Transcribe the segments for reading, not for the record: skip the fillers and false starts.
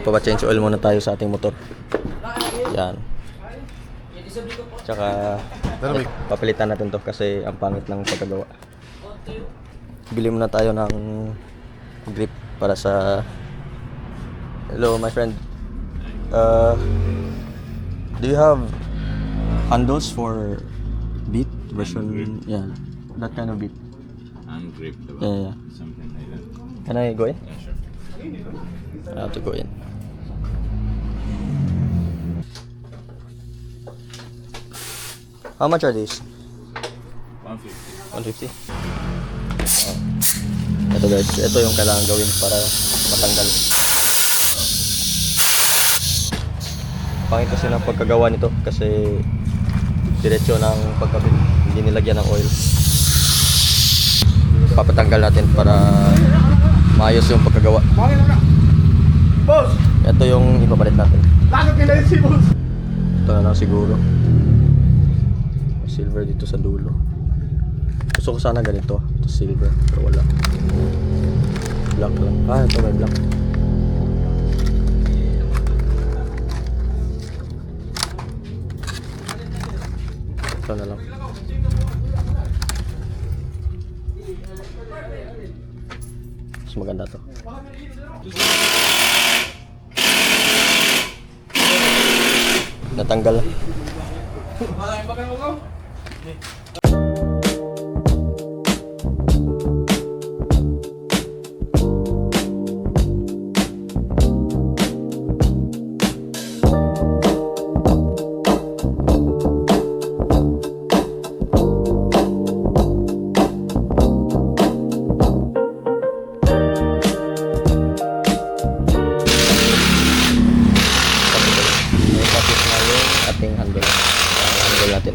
Papa-change oil muna tayo sa ating motor. Yan. Tsaka papalitan natin to kasi ang pangit ng pagkagawa. Bili muna tayo ng grip para sa... Hello my friend. Do you have handles for beat version? Yeah, that kind of beat. And grip, Yeah. something like that. Can I go in? Yeah, sure. I have to go in. How much are these? 150. 150? Oh. Ito guys, ito yung kailangan gawin para matanggal. Pangit kasi ng pagkagawa nito kasi diretsyo ng pagkabit, hindi nilagyan ng oil. Papatanggal natin para maayos yung pagkagawa. Boss! Ito yung ipapalit natin. Lakad ka na si boss! Ito na lang siguro. May silver dito sa dulo. Gusto ko sana ganito. Ito silver. Pero wala. Black lang. Ah, ito may black. Ito na lang. Mas maganda to. Natanggal. Tapos na yung ating handle. Handle natin.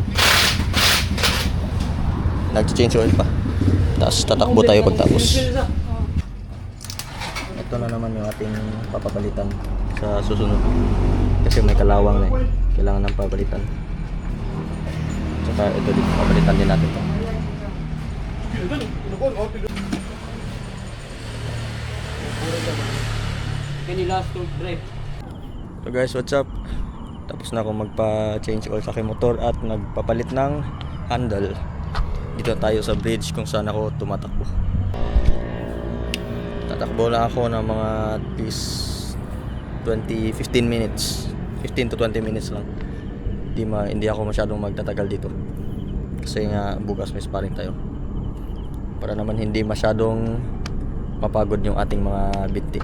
Nag-change oil pa. Tapos tatakbo tayo pagtapos. Ito na naman yung ating papapalitan sa susunod. Kasi may kalawang na eh. Kailangan ng papalitan. Tsaka ito din, papalitan din natin ito. So guys, what's up? Tapos na ako magpa-change oil sa aking motor at nagpapalit ng handle. Dito tayo sa bridge kung saan ako tumatakbo. Tatakbo lang ako ng mga at least 15 minutes. 15 to 20 minutes lang. Hindi ako masyadong magtatagal dito. Kasi nga bukas may sparring tayo. Para naman hindi masyadong mapagod yung ating mga binti.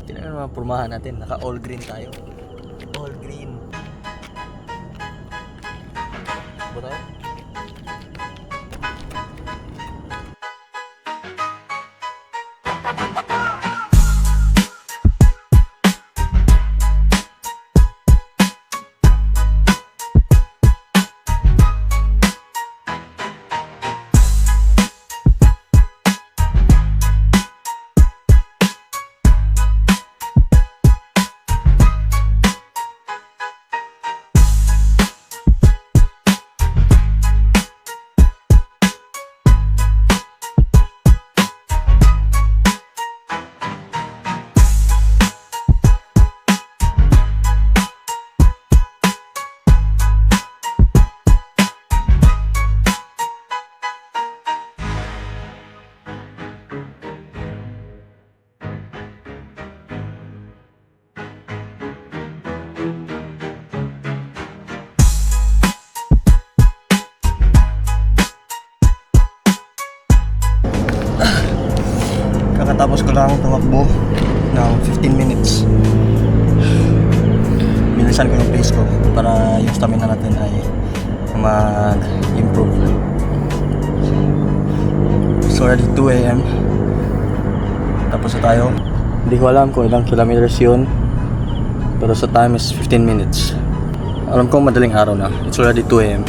Tingnan naman pormahan natin, naka all green tayo. All green. Ba tayo? Kakatapos ko lang tumakbo ng 15 minutes. Bilisan ko yung pace ko para yung stamina natin ay mag-improve. It's already 2 AM. Tapos na tayo. Hindi ko alam kung ilang kilometers yun, pero sa time is 15 minutes. Alam ko madaling araw na. It's already 2 AM.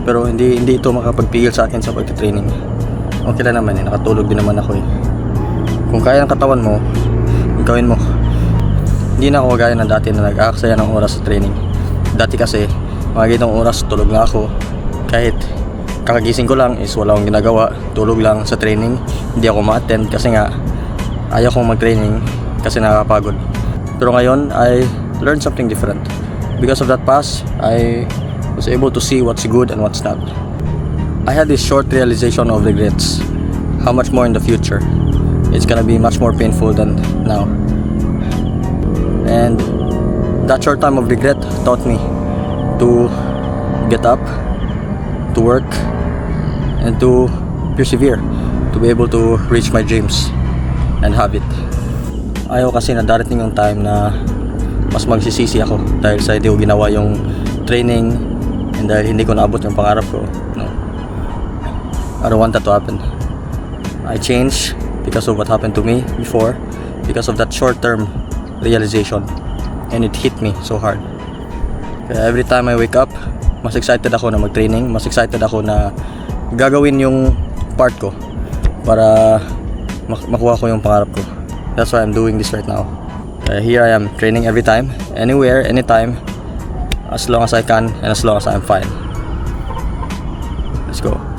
Pero hindi ito makapagpigil sa akin sa pagka-training. Okay lang naman eh, nakatulog din naman ako eh. Kung kaya ng katawan mo, gawin mo. Hindi na ako gaya ng dati na nag-aaksaya ng oras sa training. Dati kasi, mga ganitong oras tulog na ako. Kahit kakagising ko lang is wala akong ginagawa, tulog lang sa training. Hindi ako ma-attend kasi nga ayaw kong mag-training kasi nakakapagod. Pero ngayon, I learned something different. Because of that pass, I was able to see what's good and what's not. I had this short realization of regrets. How much more in the future. It's gonna be much more painful than now. And that short time of regret taught me to get up, to work, and to persevere, to be able to reach my dreams and have it. Ayaw kasi na darating yung time na mas magsisisi ako dahil sa hindi ko ginawa yung training and dahil hindi ko naabot yung pangarap ko. No. I don't want that to happen. I changed because of what happened to me before, because of that short-term realization, and it hit me so hard. Kaya every time I wake up, mas excited ako na mag-training, mas excited ako na gagawin yung part ko para makuha ko yung pangarap ko. That's why I'm doing this right now. Here I am training every time, anywhere, anytime, as long as I can and as long as I'm fine. Let's go.